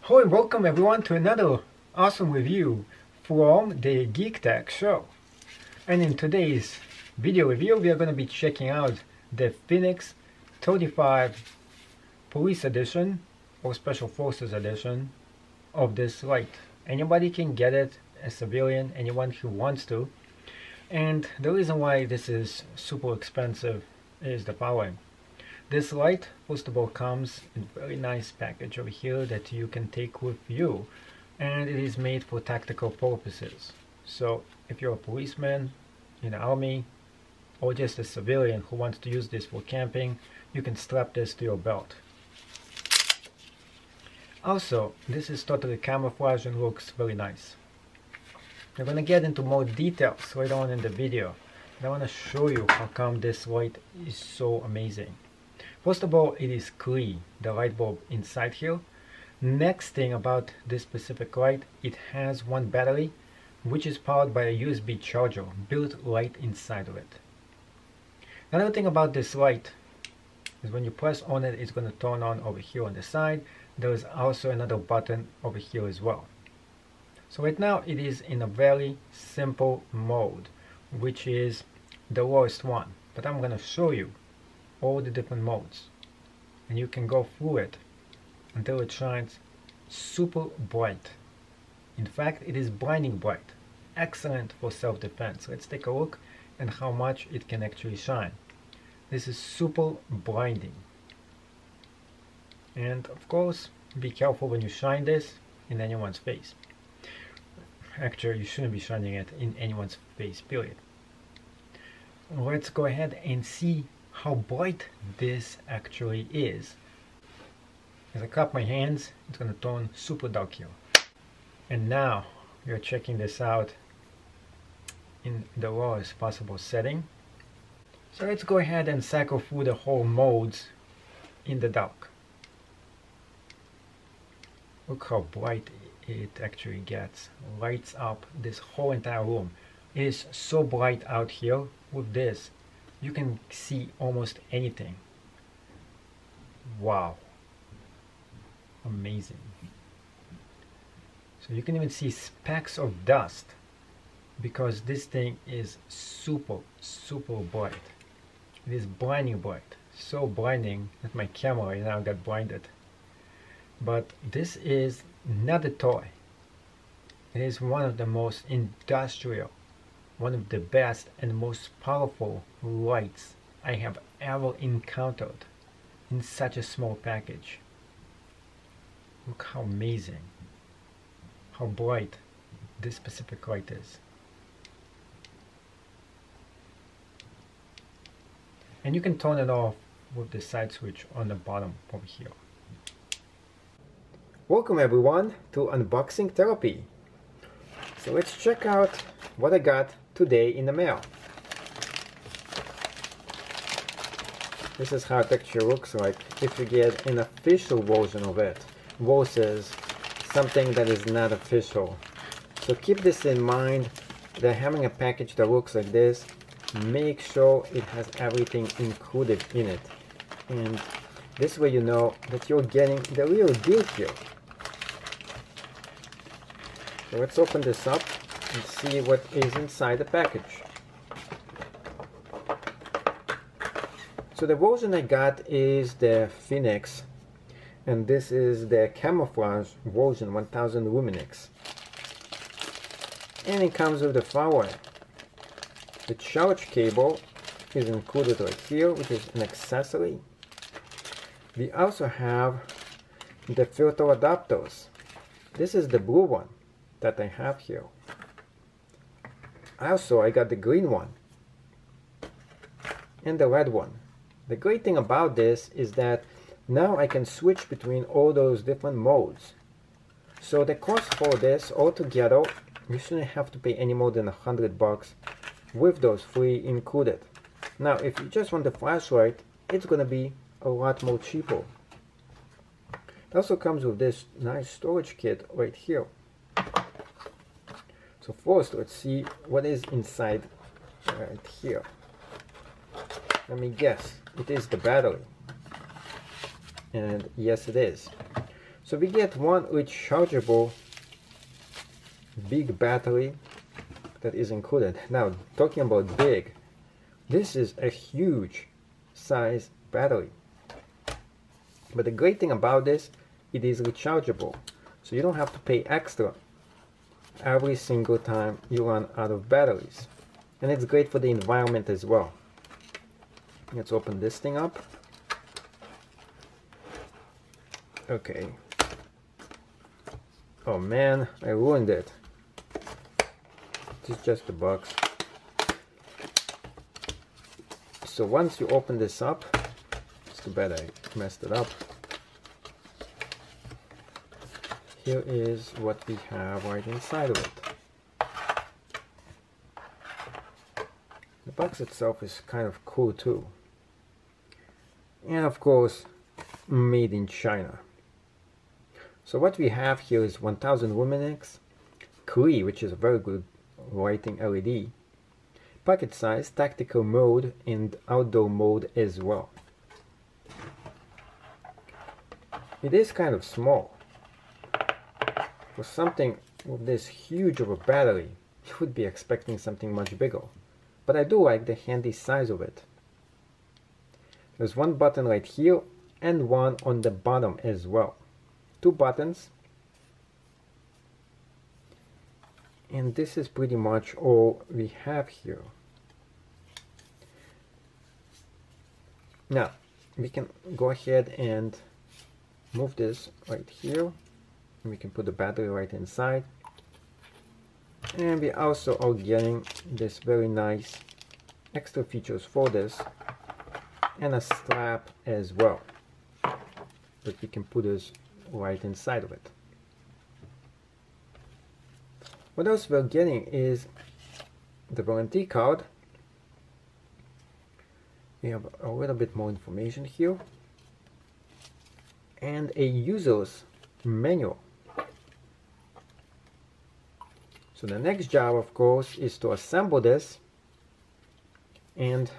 Hello and welcome everyone to another awesome review from the Geek Tech show. And in today's video review we are going to be checking out the Fenix 35 Police Edition or Special Forces Edition of this light. Anybody can get it, a civilian, anyone who wants to. And the reason why this is super expensive is the following. This light, first of all, comes in a very nice package over here that you can take with you, and it is made for tactical purposes. So if you're a policeman in the army or just a civilian who wants to use this for camping, you can strap this to your belt. Also, this is totally camouflage and looks very nice. We're going to get into more details later on in the video, but I want to show you how come this light is so amazing. First of all, it is clean, the light bulb inside here. Next thing about this specific light, it has one battery which is powered by a USB charger built right inside of it. Another thing about this light is when you press on it, it's going to turn on over here on the side. There is also another button over here as well. So right now it is in a very simple mode, which is the lowest one, but I'm going to show you all the different modes, and you can go through it until it shines super bright. In fact, it is blinding bright, excellent for self-defense. Let's take a look at how much it can actually shine. This is super blinding, and of course be careful when you shine this in anyone's face. Actually, you shouldn't be shining it in anyone's face, period. Let's go ahead and see how bright this actually is. As I clap my hands, it's going to turn super dark here. And now we are checking this out in the lowest possible setting. So let's go ahead and cycle through the whole modes in the dark. Look how bright it actually gets. Lights up this whole entire room. It is so bright out here. With this, you can see almost anything. Wow, amazing. So you can even see specks of dust because this thing is super bright. It is blinding bright, so blinding that my camera now got blinded. But this is not a toy. It is one of the most industrial, one of the best and most powerful lights I have ever encountered in such a small package. Look how amazing, how bright this specific light is. And you can turn it off with the side switch on the bottom over here. Welcome everyone to Unboxing Therapy. So let's check out what I got today in the mail. This is how it actually looks like if you get an official version of it versus something that is not official. So keep this in mind, that having a package that looks like this, make sure it has everything included in it. And this way you know that you're getting the real deal here. So let's open this up and see what is inside the package. So the version I got is the Fenix, and this is the camouflage version 1000 Lumens. And it comes with the firewire. The charge cable is included right here, which is an accessory. We also have the filter adapters. This is the blue one that I have here. Also, I got the green one and the red one. The great thing about this is that now I can switch between all those different modes. So the cost for this altogether, you shouldn't have to pay any more than $100 with those three included. Now if you just want the flashlight, it's gonna be a lot more cheaper. It also comes with this nice storage kit right here. So first, let's see what is inside right here. Let me guess, it is the battery. And yes, it is. So we get one rechargeable big battery that is included. Now, talking about big, this is a huge size battery. But the great thing about this, it is rechargeable. So you don't have to pay extra every single time you run out of batteries. And it's great for the environment as well. Let's open this thing up. Okay. Oh man, I ruined it. This is just a box. So once you open this up, it's too bad I messed it up. Here is what we have right inside of it. The box itself is kind of cool too. And of course, made in China. So what we have here is 1000 lumens, clear, which is a very good lighting LED, pocket size, tactical mode, and outdoor mode as well. It is kind of small. For something with this huge of a battery, you would be expecting something much bigger. But I do like the handy size of it. There's one button right here and one on the bottom as well. Two buttons. And this is pretty much all we have here. Now, we can go ahead and move this right here. And we can put the battery right inside. And we also are getting this very nice extra features for this. And a strap as well. That we can put this right inside of it. What else we're getting is the warranty card. We have a little bit more information here. And a user's manual. So the next job, of course, is to assemble this and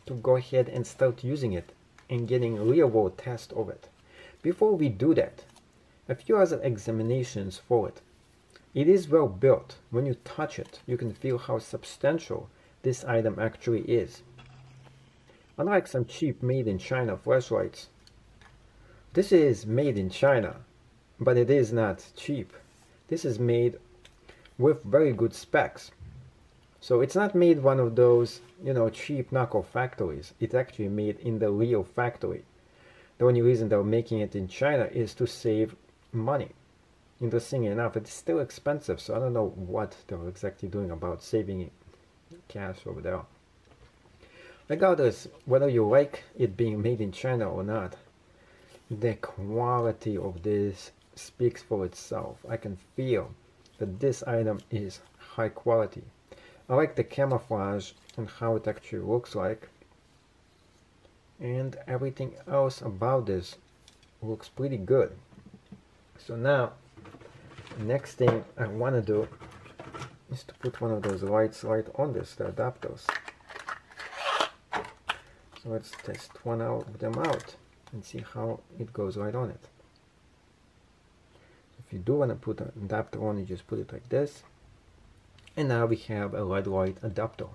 to go ahead and start using it and getting real world test of it. Before we do that, a few other examinations for it. It is well built. When you touch it, you can feel how substantial this item actually is. Unlike some cheap made in China flashlights, this is made in China, but it is not cheap. This is made with very good specs. So it's not made one of those, cheap knockoff factories. It's actually made in the real factory. The only reason they're making it in China is to save money. Interesting enough, it's still expensive, so I don't know what they're exactly doing about saving cash over there. Regardless, whether you like it being made in China or not, the quality of this speaks for itself. I can feel that this item is high quality. I like the camouflage and how it actually looks like. And everything else about this looks pretty good. So now, next thing I want to do is to put one of those lights right on this, the adapters. So let's test one of them out and see how it goes right on it. If you do want to put an adapter on, you just put it like this. And now we have a red light adapter.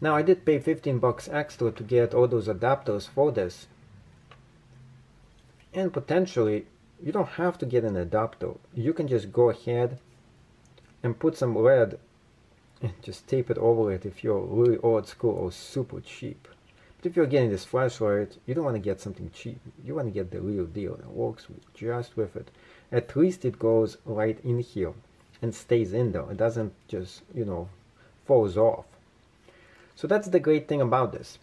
Now I did pay 15 bucks extra to get all those adapters for this. And potentially, you don't have to get an adapter. You can just go ahead and put some lead and just tape it over it if you're really old school or super cheap. But if you're getting this flashlight, you don't want to get something cheap. You want to get the real deal that works just with it. At least it goes right in here and stays in there. It doesn't just, falls off. So that's the great thing about this.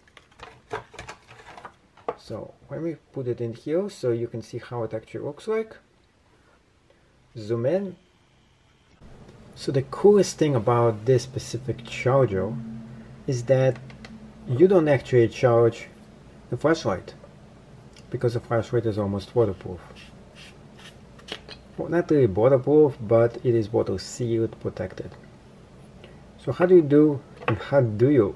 So when we put it in here, so you can see how it actually looks like. Zoom in. So the coolest thing about this specific charger is that you don't actually charge the flashlight, because the flashlight is almost waterproof. Well, not really waterproof, but it is water sealed, protected. So how do you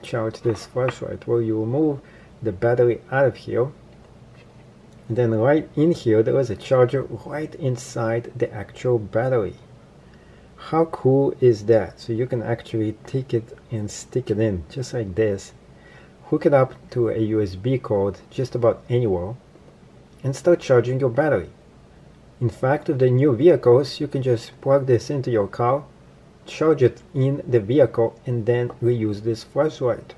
charge this flashlight? Well, you remove the battery out of here, And then right in here there is a charger right inside the actual battery. How cool is that? So you can actually take it and stick it in just like this, hook it up to a USB cord just about anywhere, and start charging your battery. In fact, with the new vehicles, you can just plug this into your car, charge it in the vehicle, and then reuse this flashlight.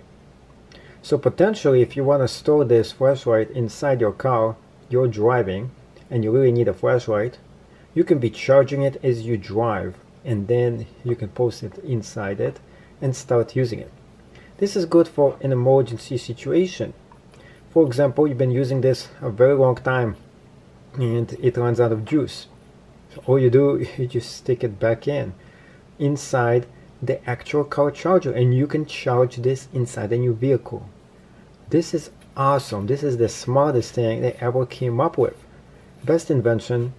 So potentially, if you want to store this flashlight inside your car, you're driving, and you really need a flashlight, you can be charging it as you drive, and then you can post it inside it and start using it. This is good for an emergency situation. For example, you've been using this a very long time and it runs out of juice. So all you do, you just stick it back in inside the actual car charger, and you can charge this inside a new vehicle. This is awesome. This is the smartest thing they ever came up with. Best invention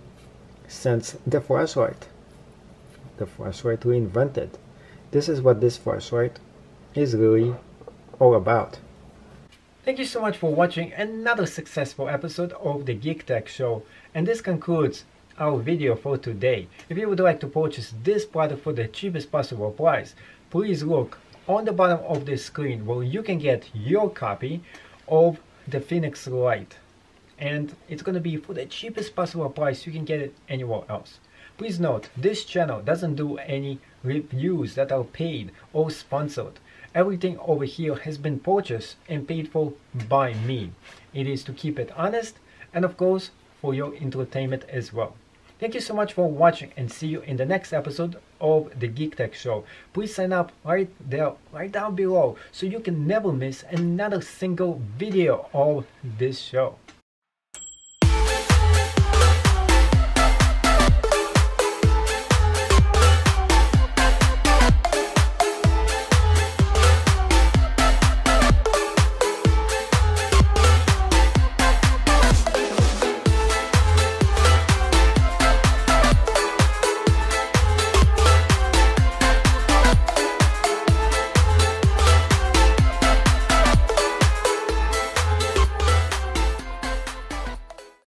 since the flashlight. The flashlight reinvented. This is what this flashlight is really all about. Thank you so much for watching another successful episode of the Geek Tech Show, and this concludes our video for today. If you would like to purchase this product for the cheapest possible price, please look on the bottom of the screen where you can get your copy of the Fenix light, and it's going to be for the cheapest possible price you can get it anywhere else. Please note, this channel doesn't do any reviews that are paid or sponsored. Everything over here has been purchased and paid for by me. It is to keep it honest and of course for your entertainment as well. Thank you so much for watching, and see you in the next episode of the Geek Tech Show. Please sign up right there, right down below, so you can never miss another single video of this show.